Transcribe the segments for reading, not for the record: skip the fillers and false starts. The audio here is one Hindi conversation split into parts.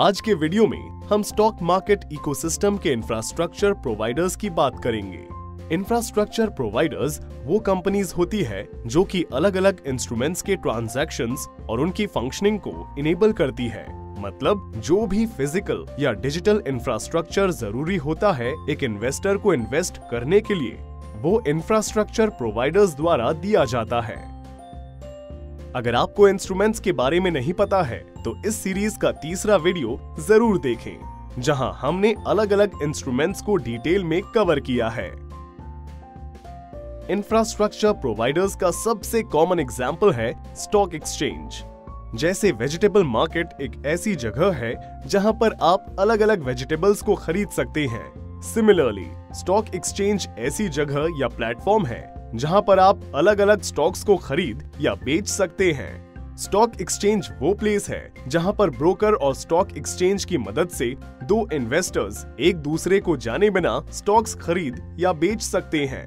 आज के वीडियो में हम स्टॉक मार्केट इकोसिस्टम के इंफ्रास्ट्रक्चर प्रोवाइडर्स की बात करेंगे। इंफ्रास्ट्रक्चर प्रोवाइडर्स वो कंपनीज होती है जो कि अलग अलग इंस्ट्रूमेंट्स के ट्रांजैक्शंस और उनकी फंक्शनिंग को इनेबल करती है। मतलब जो भी फिजिकल या डिजिटल इंफ्रास्ट्रक्चर जरूरी होता है एक इन्वेस्टर को इन्वेस्ट करने के लिए, वो इंफ्रास्ट्रक्चर प्रोवाइडर्स द्वारा दिया जाता है। अगर आपको इंस्ट्रूमेंट्स के बारे में नहीं पता है तो इस सीरीज का तीसरा वीडियो जरूर देखें, जहां हमने अलग अलग इंस्ट्रूमेंट्स को डिटेल में कवर किया है। इंफ्रास्ट्रक्चर प्रोवाइडर्स का सबसे कॉमन एग्जाम्पल है स्टॉक एक्सचेंज। जैसे वेजिटेबल मार्केट एक ऐसी जगह है जहां पर आप अलग अलग वेजिटेबल्स को खरीद सकते हैं। सिमिलरली स्टॉक एक्सचेंज ऐसी जगह या प्लेटफॉर्म है जहां पर आप अलग अलग स्टॉक्स को खरीद या बेच सकते हैं। स्टॉक एक्सचेंज वो प्लेस है जहां पर ब्रोकर और स्टॉक एक्सचेंज की मदद से दो इन्वेस्टर्स एक दूसरे को जाने बिना स्टॉक्स खरीद या बेच सकते हैं।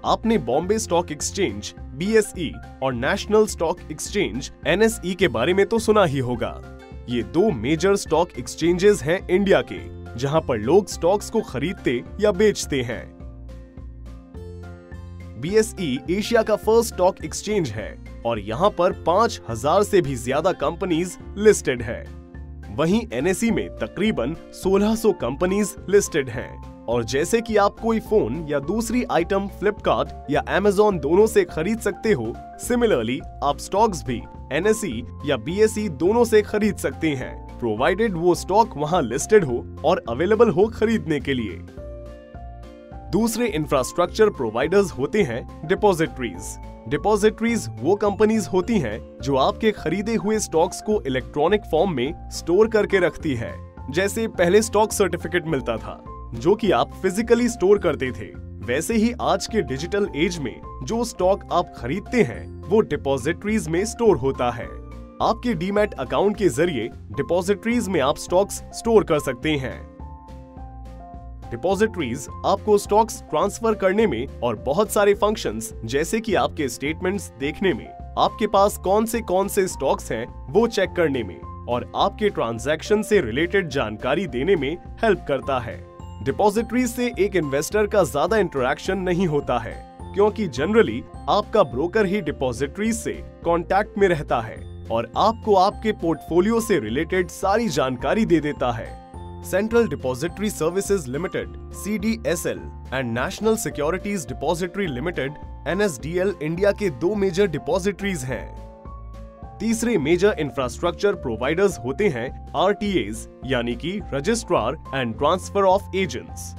आपने बॉम्बे स्टॉक एक्सचेंज BSE और नेशनल स्टॉक एक्सचेंज NSE के बारे में तो सुना ही होगा। ये दो मेजर स्टॉक एक्सचेंजेस हैं इंडिया के, जहां पर लोग स्टॉक्स को खरीदते या बेचते हैं। BSE एशिया का फर्स्ट स्टॉक एक्सचेंज है और यहाँ पर 5000 से भी ज्यादा कंपनीज लिस्टेड है। वहीं NSE में तकरीबन 1600 कंपनीज लिस्टेड हैं। और जैसे कि आप कोई फोन या दूसरी आइटम फ्लिपकार्ट या Amazon दोनों से खरीद सकते हो, सिमिलरली आप स्टॉक्स भी NSE या BSE दोनों से खरीद सकते हैं, प्रोवाइडेड वो स्टॉक वहां लिस्टेड हो और अवेलेबल हो खरीदने के लिए। दूसरे इंफ्रास्ट्रक्चर प्रोवाइडर्स होते हैं डिपॉजिटरीज। डिपॉजिटरीज वो कंपनीज होती हैं जो आपके खरीदे हुए स्टॉक्स को इलेक्ट्रॉनिक फॉर्म में स्टोर करके रखती है। जैसे पहले स्टॉक सर्टिफिकेट मिलता था जो कि आप फिजिकली स्टोर करते थे, वैसे ही आज के डिजिटल एज में जो स्टॉक आप खरीदते हैं वो डिपॉजिटरीज में स्टोर होता है। आपके डीमैट अकाउंट के जरिए डिपॉजिटरीज में आप स्टॉक्स स्टोर कर सकते हैं। डिपॉजिटरीज आपको स्टॉक्स ट्रांसफर करने में और बहुत सारे फंक्शंस जैसे कि आपके स्टेटमेंट्स देखने में, आपके पास कौन से स्टॉक्स हैं वो चेक करने में और आपके ट्रांजैक्शन से रिलेटेड जानकारी देने में हेल्प करता है। डिपॉजिटरीज से एक इन्वेस्टर का ज्यादा इंटरेक्शन नहीं होता है, क्योंकि जनरली आपका ब्रोकर ही डिपॉजिटरीज से कांटेक्ट में रहता है और आपको आपके पोर्टफोलियो से रिलेटेड सारी जानकारी दे देता है। Central depository services limited CDSL and national securities depository limited NSDL India के दो मेजर डिपॉजिटरीज हैं। तीसरे मेजर इंफ्रास्ट्रक्चर प्रोवाइडर्स होते हैं RTAs, यानी कि registrar and transfer of agents.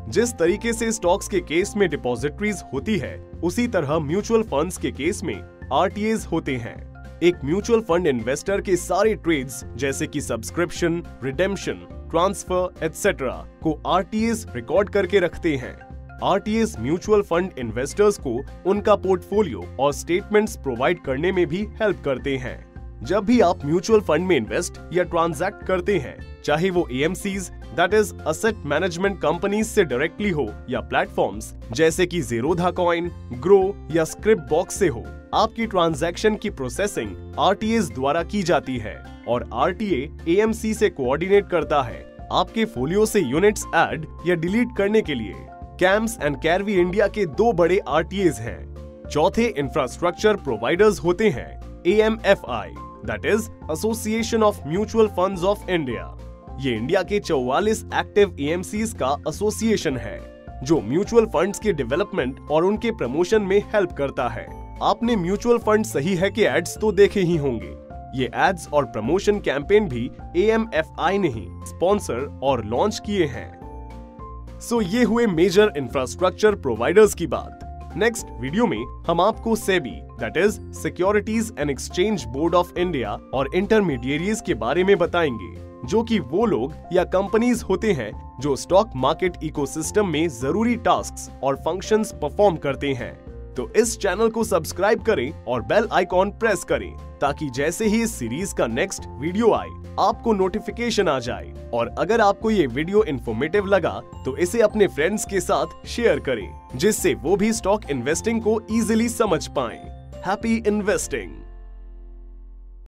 जिस तरीके से स्टॉक्स के केस में डिपॉजिटरीज होती है, उसी तरह म्यूचुअल फंड्स के केस में RTAs होते हैं। एक म्यूचुअल फंड इन्वेस्टर के सारे ट्रेड्स जैसे कि सब्सक्रिप्शन, रिडेम्पशन, ट्रांसफर एटसेट्रा को RTAs रिकॉर्ड करके रखते हैं। RTAs म्यूचुअल फंड इन्वेस्टर्स को उनका पोर्टफोलियो और स्टेटमेंट्स प्रोवाइड करने में भी हेल्प करते हैं। जब भी आप म्यूचुअल फंड में इन्वेस्ट या ट्रांजैक्ट करते हैं, चाहे वो AMCs that is asset management companies से डायरेक्टली हो या प्लेटफॉर्म्स जैसे कि ज़ेरोधा कॉइन, ग्रो या स्क्रिप्ट बॉक्स से हो, आपकी ट्रांजैक्शन की प्रोसेसिंग RTAs द्वारा की जाती है और RTA AMC से कोऑर्डिनेट करता है आपके फोलियो से यूनिट्स ऐड या डिलीट करने के लिए। कैम्स एंड कैरवी इंडिया के दो बड़े RTAs हैं। चौथे इंफ्रास्ट्रक्चर प्रोवाइडर्स होते हैं AMFI that is association of mutual funds of India. ये इंडिया के 44 एक्टिव AMCs का एसोसिएशन है जो म्यूचुअल फंड्स के डेवलपमेंट और उनके प्रमोशन में हेल्प करता है। आपने म्यूचुअल फंड सही है कि एड्स तो देखे ही होंगे। ये एड्स और प्रमोशन कैंपेन भी AMFI ने ही स्पॉन्सर और लॉन्च किए हैं। सो ये हुए मेजर इंफ्रास्ट्रक्चर प्रोवाइडर्स की बात। नेक्स्ट वीडियो में हम आपको SEBI that is securities and exchange board of India और इंटरमीडिएरीज के बारे में बताएंगे, जो कि वो लोग या कंपनीज होते हैं जो स्टॉक मार्केट इकोसिस्टम में जरूरी टास्क्स और फंक्शंस परफॉर्म करते हैं। तो इस चैनल को सब्सक्राइब करें और बेल आइकॉन प्रेस करें ताकि जैसे ही इस सीरीज का नेक्स्ट वीडियो आए आपको नोटिफिकेशन आ जाए। और अगर आपको ये वीडियो इन्फॉर्मेटिव लगा तो इसे अपने फ्रेंड्स के साथ शेयर करें, जिससे वो भी स्टॉक इन्वेस्टिंग को इजीली समझ पाएं। Happy investing.